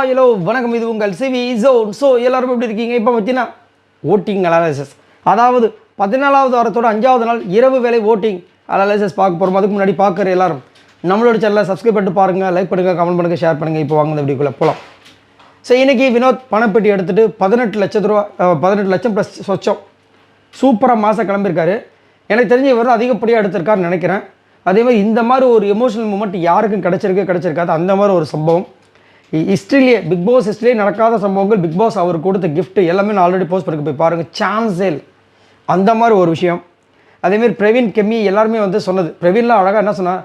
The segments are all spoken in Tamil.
ஹலோ வணக்கம், இது உங்கள் சிவி ஜோன். ஸோ எல்லோரும் எப்படி இருக்கீங்க? இப்போ பார்த்தீங்கன்னா ஓட்டிங் அனாலிசிஸ், அதாவது 14வது வாரத்தோட 5வது நாள் இரவு வேலை ஓட்டிங் அனாலிசிஸ் பார்க்க போகிறோம். அதுக்கு முன்னாடி பார்க்குற எல்லாரும் நம்மளோட சேனலை சப்ஸ்கிரைப் பண்ணிட்டு பாருங்கள், லைக் பண்ணுங்கள், கமெண்ட் பண்ணுங்கள், ஷேர் பண்ணுங்கள். இப்போ வாங்க வீடியோக்குள்ளே போகலாம். ஸோ இன்றைக்கி வினோத் பணப்பெட்டி எடுத்துகிட்டு 18 லட்சம் ரூபா, 18 லட்சம் ப்ளஸ் சொச்சம் சூப்பராக மாதம் கிளம்பியிருக்காரு. எனக்கு தெரிஞ்ச இவர் அதிகப்படியாக எடுத்திருக்காருன்னு நினைக்கிறேன். அதே மாதிரி இந்த மாதிரி ஒரு எமோஷனல் மூமெண்ட் யாருக்கும் கிடைச்சிருக்காது. அந்த மாதிரி ஒரு சம்பவம் ஹிஸ்ட்ரியிலே, பிக் பாஸ் ஹிஸ்ட்ரியிலே நடக்காத சம்பவங்கள். பிக் பாஸ் அவர் கொடுத்த கிஃப்ட் எல்லாமே நான் ஆல்ரெடி போஸ்ட் பண்ணி போய் பாருங்கள், சான்ஸே இல்லை. அந்த மாதிரி ஒரு விஷயம். அதேமாரி பிரவீன் கெம்மி எல்லாருமே வந்து சொன்னது, பிரவீன்லாம் அழகாக என்ன சொன்னால்,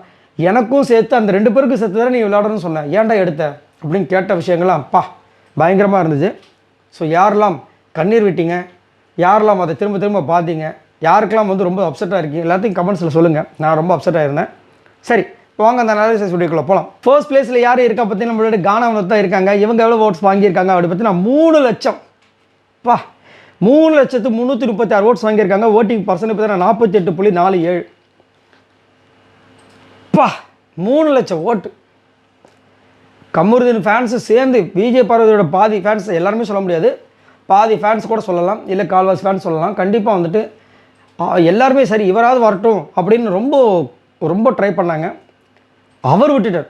எனக்கும் சேர்த்து அந்த 2 பேருக்கும் சேர்த்து தான் நீ விளையாடணும்னு சொன்னேன், ஏன்டா எடுத்த அப்படின்னு கேட்ட விஷயங்கள்லாம் பயங்கரமாக இருந்துச்சு. ஸோ யாரெல்லாம் கண்ணீர் விட்டீங்க, யாரெல்லாம் அதை திரும்ப திரும்ப பார்த்தீங்க, யாருக்கெல்லாம் வந்து ரொம்ப அப்செட்டாக இருக்கீங்க, எல்லாத்தையும் கமெண்ட்ஸில் சொல்லுங்கள். நான் ரொம்ப அப்செட்டாக இருந்தேன். சரி, வாங்க அந்த அனாலிசிஸ் வீடியோக்குள்ளே போகலாம். ஃபர்ஸ்ட் பிளேஸில் யார் இருக்கா பற்றி நம்மளோட கானாவனத் தான் இருக்காங்க. இவங்க எவ்வளோ ஓட்ஸ் வாங்கியிருக்காங்க அப்படி பற்றி நான் 3 லட்சம் 3,336 ஓட்ஸ் வாங்கியிருக்காங்க. ஓட்டிங் பர்சன்ட் பார்த்தீங்கன்னா 48.47. 3 லட்சம் ஓட்டு. கமருதீன் ஃபேன்ஸு சேர்ந்து விஜய் பார்வதியோட பாதி ஃபேன்ஸ், எல்லாருமே சொல்ல முடியாது, பாதி ஃபேன்ஸ் கூட சொல்லலாம், இல்லை கால்வாஸ் ஃபேன்ஸ் சொல்லலாம். கண்டிப்பாக வந்துட்டு எல்லாருமே சரி இவராவது வரட்டும் அப்படின்னு ரொம்ப ட்ரை பண்ணாங்க. அவர் விட்டுட்டார்.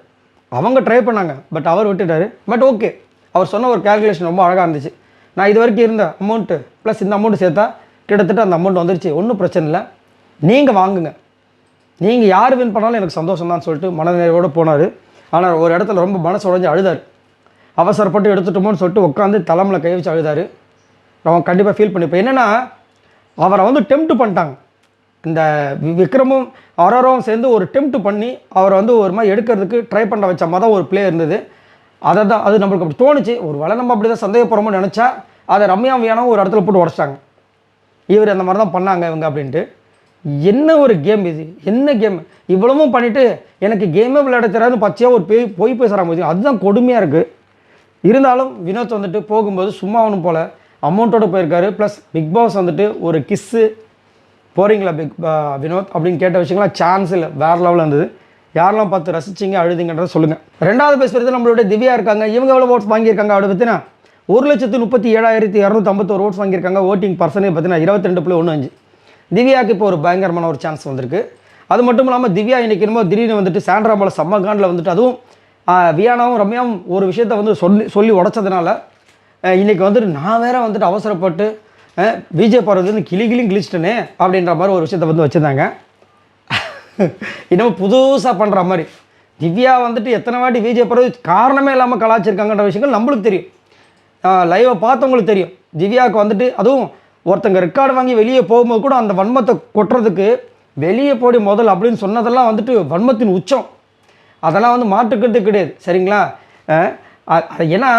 அவங்க ட்ரை பண்ணாங்க, பட் அவர் விட்டுட்டார். பட் ஓகே, அவர் சொன்ன ஒரு கேல்குலேஷன் ரொம்ப அழகாக இருந்துச்சு. நான் இது வரைக்கும் இருந்த அமௌண்ட்டு ப்ளஸ் இந்த அமௌண்ட்டு சேர்த்தா கிட்டத்தட்ட அந்த அமௌண்ட் வந்துருச்சு, ஒன்றும் பிரச்சனை இல்லை, நீங்கள் வாங்குங்க, நீங்கள் யார் வின் பண்ணாலும் எனக்கு சந்தோஷம் தான் சொல்லிட்டு மனநிறைவோடு போனார். ஆனால் ஒரு இடத்துல ரொம்ப மனசு உடஞ்சி அழுதார். அவசரப்பட்டு எடுத்துட்டோமோன்னு சொல்லிட்டு உட்காந்து தலைமையில் கை வச்சு அழுதார். அவன் கண்டிப்பாக ஃபீல் பண்ணிப்போம். என்னென்னா அவரை வந்து டெம்ப்ட் பண்ணிட்டாங்க. இந்த விக்ரமும் அரோராவும் சேர்ந்து ஒரு டெம்ப்ட் பண்ணி அவரை வந்து ஒரு மாதிரி எடுக்கிறதுக்கு ட்ரை பண்ண வச்ச மாதிரி தான் ஒரு பிளே இருந்தது. அது நம்மளுக்கு அப்படி தோணுச்சு. ஒரு வேளை நம்ம அப்படி தான் சந்தேகப்படுறோமோ நினச்சா அதை ரம்யாவியானவும் ஒரு இடத்துல போட்டு உடச்சிட்டாங்க. இவர் அந்த மாதிரி தான் பண்ணாங்க இவங்க அப்படின்ட்டு. என்ன ஒரு கேம் இது, என்ன கேம்! இவ்வளவும் பண்ணிவிட்டு எனக்கு கேமே விளையாட தெரியாதுன்னு பச்சையாக ஒரு பொய் பேசுகிறாங்க. அதுதான் கொடுமையாக இருக்குது. இருந்தாலும் வினோத் வந்துட்டு போகும்போது சும்மா ஒன்றும் போல் அமௌண்ட்டோடு போயிருக்காரு. ப்ளஸ் பிக் பாஸ் வந்துட்டு ஒரு கிஸ்ஸு போகிறீங்களா வினோத் அப்படின்னு கேட்ட விஷயங்கள்லாம் சான்ஸ் இல்லை, வேறு லெவலில் இருந்தது. யாரெல்லாம் பார்த்து ரசிச்சிங்க அழுதிங்கன்றதை சொல்லுங்கள். 2வது பேசுகிறது நம்மளுடைய திவ்யா இருக்காங்க. இவங்க எவ்வளோ ஓட்ஸ் வாங்கியிருக்காங்க அப்படி பார்த்தீங்கன்னா 1,37,251 ஓட்ஸ் வாங்கியிருக்காங்க. ஓட்டிங் பர்சன்டேஜ் பார்த்தீங்கன்னா 22.15. திவ்யாவுக்கு இப்போ ஒரு பயங்கரமான ஒரு சான்ஸ் வந்திருக்கு. அது மட்டும் இல்லாமல் திவ்யா இன்றைக்கி என்னமோ திடீர்னு வந்துட்டு சாண்ட்ரா மேலே செம்மகாண்டில் வந்துட்டு, அதுவும் வியானாவும் ரம்யாவும் ஒரு விஷயத்தை வந்து சொல்லி உடச்சதுனால இன்றைக்கி வந்துட்டு நான் வேறு வந்துட்டு அவசரப்பட்டு விஜய் பார்வதி வந்து கிளிச்சிட்டனே அப்படின்ற மாதிரி ஒரு விஷயத்தை வந்து வச்சுருந்தாங்க. இன்னமும் புதுசாக பண்ணுற மாதிரி திவ்யா வந்துட்டு எத்தனை வாட்டி விஜய் பார்வதி காரணமே இல்லாமல் கலாச்சிருக்காங்கன்ற விஷயங்கள் நம்மளுக்கு தெரியும், லைவை பார்த்தவங்களுக்கு தெரியும். திவ்யாவுக்கு வந்துட்டு அதுவும் ஒருத்தங்க ரெக்கார்டு வாங்கி வெளியே போகும்போது கூட அந்த வன்மத்தை கொட்டுறதுக்கு வெளியே போடி முதல் அப்படின்னு சொன்னதெல்லாம் வந்துட்டு வன்மத்தின் உச்சம். அதெல்லாம் வந்து மாற்றுக்கிறது கிடையாது, சரிங்களா? ஏன்னா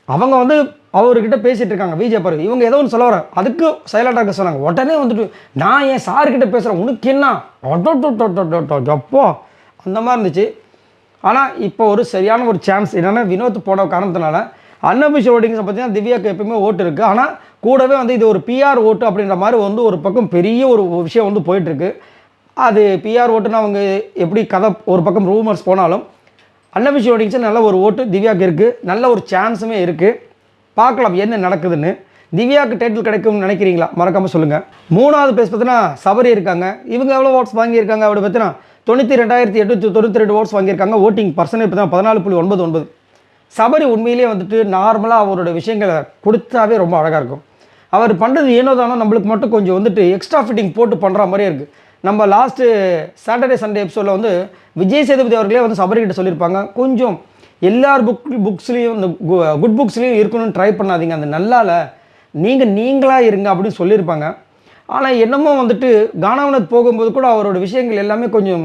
அவங்க வந்து அவர்கிட்ட பேசிகிட்டு இருக்காங்க விஜய் பார்வதி. இவங்க ஏதோ ஒன்று சொல்ல வர, அதுக்கு சைலண்டாக இருக்க சொன்னாங்க. உடனே வந்துட்டு நான் என் சார்கிட்ட பேசுகிறேன், உனக்கு என்ன அப்போ அந்த மாதிரி இருந்துச்சு. ஆனால் இப்போ ஒரு சரியான ஒரு சான்ஸ் என்னென்னா, வினோத் போன காரணத்தினால அன்அபிஷியல் ஓட்டிங்ஸை பார்த்தீங்கன்னா திவ்யாவுக்கு எப்பயுமே ஓட்டு இருக்குது. ஆனால் கூடவே வந்து இது ஒரு பிஆர் ஓட்டு அப்படின்ற மாதிரி வந்து ஒரு பக்கம் பெரிய ஒரு விஷயம் வந்து போயிட்டுருக்கு. அது பிஆர் ஓட்டுன்னா அவங்க எப்படி கதை ஒரு பக்கம் ரூமர்ஸ் போனாலும் அன்அபிஷியல் ஓட்டிங்ஸ் நல்ல ஒரு ஓட்டு திவ்யாவுக்கு இருக்குது, நல்ல ஒரு சான்ஸுமே இருக்குது. பார்க்கலாம் என்ன நடக்குதுன்னு. திவ்யாவுக்கு டைட்டில் கிடைக்கும்னு நினைக்கிறீங்களா? மறக்காமல் சொல்லுங்கள். 3வது பிளேஸ் பார்த்தீங்கன்னா சபரி இருக்காங்க. இவங்க எவ்வளோ ஓட்ஸ் வாங்கியிருக்காங்க அப்படி பார்த்தீங்கன்னா 92,892 ஓட்ஸ் வாங்கியிருக்காங்க. ஓட்டிங் பர்சன்டேஜ் பார்த்தீங்கன்னா 14.99. சபரி உண்மையிலே வந்துட்டு நார்மலாக அவரோட விஷயங்களை கொடுத்தாவே ரொம்ப அழகாக இருக்கும். அவர் பண்ணுறது ஏனோ தானோ நம்மளுக்கு மட்டும் கொஞ்சம் வந்துட்டு எக்ஸ்ட்ரா ஃபிட்டிங் போட்டு பண்ணுற மாதிரியே இருக்குது. நம்ம லாஸ்ட்டு சாட்டர்டே சண்டே எபிசோடில் வந்து விஜய் சேதுபதி அவர்களே வந்து சபரிக்கிட்ட சொல்லியிருப்பாங்க, கொஞ்சம் எல்லார் புக்ஸ்லேயும் இந்த குட் புக்ஸ்லேயும் இருக்கணும்னு ட்ரை பண்ணாதீங்க, அந்த நல்லால நீங்களாக இருங்க அப்படின்னு சொல்லியிருப்பாங்க. ஆனால் என்னமோ வந்துட்டு கானாவனத் போகும்போது கூட அவரோட விஷயங்கள் எல்லாமே கொஞ்சம்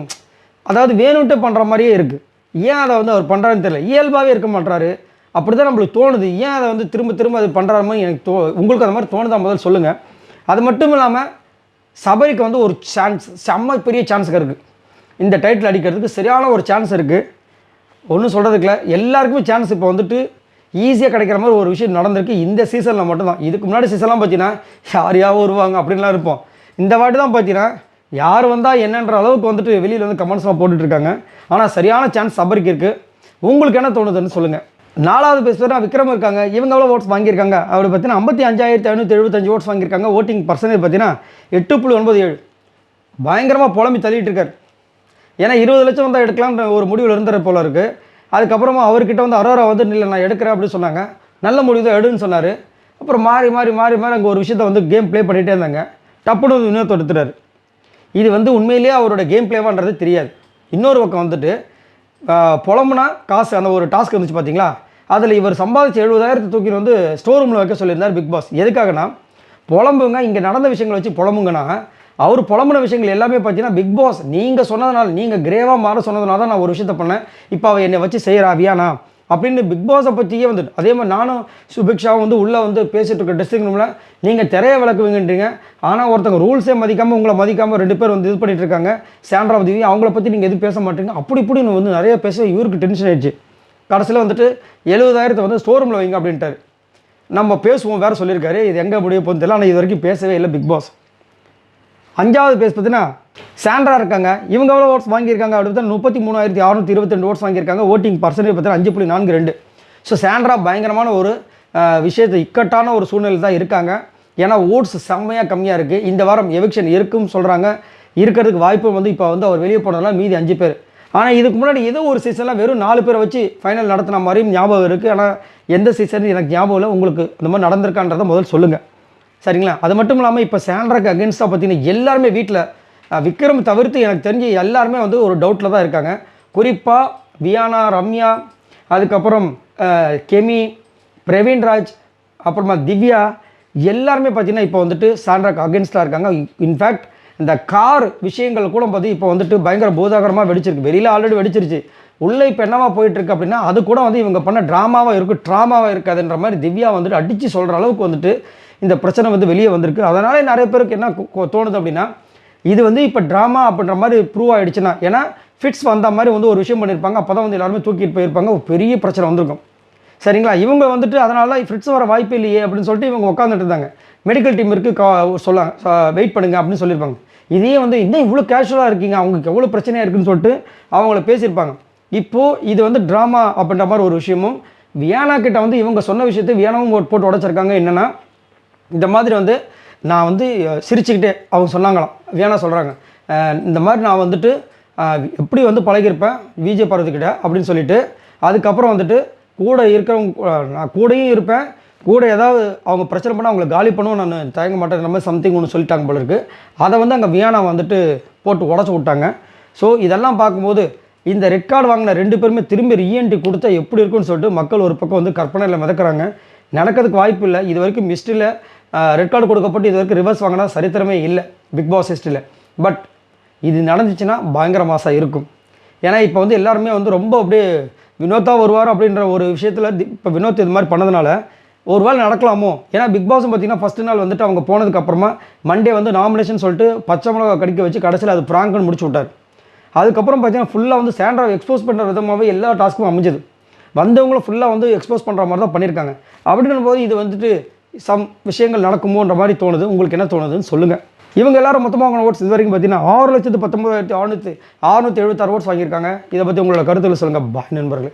அதாவது வேணும்ட்டு பண்ணுற மாதிரியே இருக்குது. ஏன் அதை வந்து அவர் பண்ணுறாருன்னு தெரியல, இயல்பாகவே இருக்க மாட்டாரு. அப்படி தான் நம்மளுக்கு தோணுது. ஏன் அதை வந்து திரும்ப அது பண்ணுற மாதிரி எனக்கு உங்களுக்கு அந்த மாதிரி தோணுதா முதல் சொல்லுங்கள். அது மட்டும் இல்லாமல் சபரிக்கு வந்து ஒரு சான்ஸ், செம்ம பெரிய சான்ஸ் இருக்குது. இந்த டைட்டில் அடிக்கிறதுக்கு சரியான ஒரு சான்ஸ் இருக்குது. ஒன்றும் சொல்கிறதுக்குல எல்லாருக்குமே சான்ஸ் இப்போ வந்துட்டு ஈஸியாக கிடைக்கிற மாதிரி ஒரு விஷயம் நடந்திருக்கு இந்த சீசனில் மட்டும்தான். இதுக்கு முன்னாடி சீசன்லாம் பார்த்தீங்கன்னா யாரையாவது வருவாங்க அப்படின்லாம் இருப்போம். இந்த வாட்டி தான் பார்த்தீங்கன்னா யார் வந்தால் என்னன்ற அளவுக்கு வந்துட்டு வெளியில் வந்து கமெண்ட்ஸ்லாம் போட்டுட்ருக்காங்க. ஆனால் சரியான சான்ஸ் சபரிக்கு இருக்குது. உங்களுக்கு என்ன தோணுதுன்னு சொல்லுங்கள். 4வது பேஸ் பார்த்தீங்கன்னா விக்ரம் இருக்காங்க. இவங்க எவ்வளோ ஓட்ஸ் வாங்கியிருக்காங்க அப்படி பார்த்தீங்கன்னா 55,575 ஓட்ஸ் வாங்கியிருக்காங்க. ஓட்டிங் பர்சன்டேஜ் பார்த்தீங்கன்னா 8.97. பயங்கரமாக புலம்பி தள்ளிட்டு இருக்கார். ஏன்னா 20 லட்சம் வந்தால் எடுக்கலான்ற ஒரு முடிவில் இருந்தார் போல இருக்குது. அதுக்கப்புறமா அவர்கிட்ட வந்து அரோரா வந்து இல்லை நான் எடுக்கிறேன் அப்படின்னு சொன்னாங்க. நல்ல முடிவு தான் எடுன்னு சொன்னார். அப்புறம் மாறி மாறி மாறி மாறி அங்கே ஒரு விஷயத்தை வந்து கேம் ப்ளே பண்ணிகிட்டே இருந்தாங்க. டப்புன்னு வினோத் எடுத்துட்டார். இது வந்து உண்மையிலேயே அவரோட கேம் ப்ளேவான்றது தெரியாது. இன்னொரு பக்கம் வந்துட்டு புலம்புனா காசு அந்த ஒரு டாஸ்க் இருந்துச்சு பார்த்தீங்களா, அதில் இவர் சம்பாதிச்சு 70,000 தூக்கிட்டு வந்து ஸ்டோர் ரூமில் வைக்க சொல்லியிருந்தார் பிக் பாஸ். எதுக்காகனா புலம்புங்க, இங்கே நடந்த விஷயங்களை வச்சு புலம்புங்கன்னா அவர் புலம்புன விஷயங்கள் எல்லாமே பார்த்தீங்கன்னா பிக் பாஸ் நீங்கள் சொன்னதுனால, நீங்கள் கிரேவாக மாற சொன்னதுனால தான் நான் ஒரு விஷயத்த பண்ணேன், இப்போ அவள் என்னை வச்சு செய்கிறா வியானா அப்படின்னு பிக் பாஸை பற்றியே வந்துட்டு. அதே மாதிரி நானும் சுபிக்ஷாவும் வந்து உள்ளே வந்து பேசிகிட்டு இருக்க ட்ரெஸ்ஸிங் ரூமில் நீங்கள் திரைய விளக்குவீங்கன்றீங்க, ஆனால் ஒருத்தங்க ரூல்ஸே மதிக்காமல் உங்களை மதிக்காமல் 2 பேர் வந்து இது பண்ணிட்டு இருக்காங்க. சாண்ட்ரா தேவி அவங்கள பற்றி நீங்கள் எதுவும் பேச மாட்டீங்க அப்படி இப்படின்னு வந்து நிறைய பேச இவருக்கு டென்ஷன் ஆயிடுச்சு. கடைசியில் வந்துட்டு 70,000 வந்து ஸ்டோர் ரூமில் வைங்க அப்படின்ட்டார். நம்ம பேசுவோம் வேறு சொல்லியிருக்காரு. இது எங்கே முடிய போகுது தெரியல. ஆனால் இது வரைக்கும் பேசவே இல்லை பிக் பாஸ். 5வது பேஸ் பார்த்தீங்கன்னா சாண்ட்ரா இருக்காங்க. இவங்க எவ்வளோ ஓட்ஸ் வாங்கியிருக்காங்க அப்படி பார்த்தா 33,622 ஓட்ஸ் வாங்கியிருக்காங்க. ஓட்டிங் பர்சன்டேஜ் பார்த்தீங்கன்னா 5.42. ஸோ சாண்ட்ரா பயங்கரமான ஒரு விஷயத்தை இக்கட்டான ஒரு சூழ்நிலை தான் இருக்காங்க. ஏன்னா ஓட்ஸ் செம்மையாக கம்மியாக இருக்குது. இந்த வாரம் எவிக்ஷன் இருக்குன்னு சொல்கிறாங்க. இருக்கிறதுக்கு வாய்ப்பு வந்து இப்போ வந்து அவர் வெளியே போனதுனால மீதி 5 பேர். ஆனால் இதுக்கு முன்னாடி ஏதோ ஒரு சீசனில் வெறும் 4 பேரை வச்சு ஃபைனல் நடத்தின மாதிரியும் ஞாபகம் இருக்குது. ஆனால் எந்த சீசன் எனக்கு ஞாபகம் இல்லை. உங்களுக்கு இந்த மாதிரி நடந்திருக்கான்றதை முதல் சொல்லுங்கள், சரிங்களா? அது மட்டும் இல்லாமல் இப்போ சாண்ட்ராக்கு அகேன்ஸ்டாக பார்த்தீங்கன்னா எல்லாருமே வீட்டில் விக்ரம் தவிர்த்து எனக்கு தெரிஞ்சு எல்லாருமே வந்து ஒரு டவுட்டில் தான் இருக்காங்க. குறிப்பாக வியானா, ரம்யா, அதுக்கப்புறம் கெமி, பிரவீன்ராஜ், அப்புறமா திவ்யா எல்லாருமே பார்த்தீங்கன்னா இப்போ வந்துட்டு சாண்ட்ராக்கு அகேன்ஸ்டாக இருக்காங்க. இன்ஃபேக்ட் இந்த கார் விஷயங்கள் கூட பார்த்து இப்போ வந்துட்டு பயங்கர பூதாகரமாக வெடிச்சிருக்கு. வெளியில் ஆல்ரெடி வெடிச்சிருச்சு. உள்ளே இப்போ என்னவா போயிட்டுருக்கு அப்படின்னா அது கூட வந்து இவங்க பண்ண ட்ராமாவாக இருக்கும், ட்ராமாவாக இருக்காதுன்ற மாதிரி திவ்யா வந்துட்டு அடித்து சொல்கிற அளவுக்கு வந்துட்டு இந்த பிரச்சனை வந்து வெளியே வந்திருக்கு. அதனாலே நிறைய பேருக்கு என்ன தோணுது அப்படின்னா இது வந்து இப்போ ட்ராமா அப்படின்ற மாதிரி ப்ரூவ் ஆகிடுச்சுன்னா, ஏன்னா ஃபிட்ஸ் வந்த மாதிரி வந்து ஒரு விஷயம் பண்ணியிருப்பாங்க. அப்போ தான் வந்து எல்லாருமே தூக்கிட்டு போயிருப்பாங்க. ஒரு பெரிய பிரச்சனை வந்திருக்கும், சரிங்களா? இவங்க வந்துட்டு அதனால ஃபிட்ஸ் வர வாய்ப்பு இல்லையே அப்படின்னு சொல்லிட்டு இவங்க உட்காந்துட்டு இருந்தாங்க. மெடிக்கல் டீம் இருக்குது வெயிட் பண்ணுங்க அப்படின்னு சொல்லியிருப்பாங்க. இதே வந்து இன்னும் இவ்வளோ கேஷுவலாக இருக்கீங்க, அவங்களுக்கு எவ்வளோ பிரச்சனையாக இருக்குதுன்னு சொல்லிட்டு அவங்கள பேசியிருப்பாங்க. இப்போது இது வந்து ட்ராமா அப்படின்ற மாதிரி ஒரு விஷயமும் வியானா கிட்ட வந்து இவங்க சொன்ன விஷயத்தை வியானாவும் போட்டு உடைச்சிருக்காங்க. என்னென்னா இந்த மாதிரி வந்து நான் வந்து சிரிச்சுக்கிட்டே அவங்க சொன்னாங்களாம். வியானா சொல்கிறாங்க இந்த மாதிரி நான் வந்துட்டு எப்படி வந்து பழகிருப்பேன் விஜய் பார்வதிக்கிட்ட அப்படின்னு சொல்லிட்டு, அதுக்கப்புறம் வந்துட்டு கூட இருக்கிறவங்க நான் கூடயும் இருப்பேன், கூட ஏதாவது அவங்க பிரச்சனை பண்ணால் அவங்களை காலி பண்ணுவோம், நான் தயங்க மாட்டேன், நம்ம சம்திங் ஒன்று சொல்லிட்டாங்க போல இருக்குது. அதை வந்து அங்கே வியானா வந்துட்டு போட்டு உடச்சி விட்டாங்க. ஸோ இதெல்லாம் பார்க்கும்போது இந்த ரெட் கார்டு வாங்கின 2 பேருமே திரும்பி ரீஎன்ட்ரி கொடுத்தா எப்படி இருக்குன்னு சொல்லிட்டு மக்கள் ஒரு பக்கம் வந்து கற்பனையில் மிதக்கிறாங்க. நடக்கிறதுக்கு வாய்ப்பு இல்லை. இது வரைக்கும் ஹிஸ்ட்ரியில் ரெட் கார்டு கொடுக்கப்பட்டு இது வரைக்கும் ரிவர்ஸ் வாங்கினா சரித்திரமே இல்லை பிக் பாஸ் ஹிஸ்ட்ரியில். பட் இது நடந்துச்சுன்னா பயங்கர மாசாக இருக்கும். ஏன்னா இப்போ வந்து எல்லாருமே வந்து ரொம்ப அப்படியே வினோத்தா வருவார் அப்படின்ற ஒரு விஷயத்தில் இப்போ வினோத் இது மாதிரி பண்ணதுனால ஒரு வேளை நடக்கலாமோ. ஏன்னா பிக் பாஸும் பார்த்தீங்கன்னா ஃபஸ்ட்டு நாள் வந்துட்டு அவங்க போனதுக்கப்புறமா மண்டே வந்து நாமினேஷன் சொல்லிட்டு பச்சை மிளகா கடிக்க வச்சு கடைசியில் அது ப்ராங்க்னு முடிச்சு விட்டார். அதுக்கப்புறம் பார்த்தீங்கன்னா ஃபுல்லாக வந்து சாண்ட்ராவை எக்ஸ்போஸ் பண்ணுற விதமாகவே எல்லா டாஸ்க்கும் அமைஞ்சது. வந்தவங்களும் ஃபுல்லாக வந்து எக்ஸ்போஸ் பண்ணுற மாதிரி தான் பண்ணியிருக்காங்க. அப்படின்ற போது இது வந்துட்டு சம் விஷயங்கள் நடக்குமோன்ற மாதிரி தோணுது. உங்களுக்கு என்ன தோணுதுன்னு சொல்லுங்கள். இவங்க எல்லாரும் மொத்தமாக அவங்க ஓட்ஸ் இது வரைக்கும் பார்த்தீங்கன்னா 6,19,676 ஓட்ஸ் வாங்கியிருக்காங்க. இதை பற்றி உங்களோட கருத்துக்களை சொல்லுங்கள். பாய் நண்பர்களே.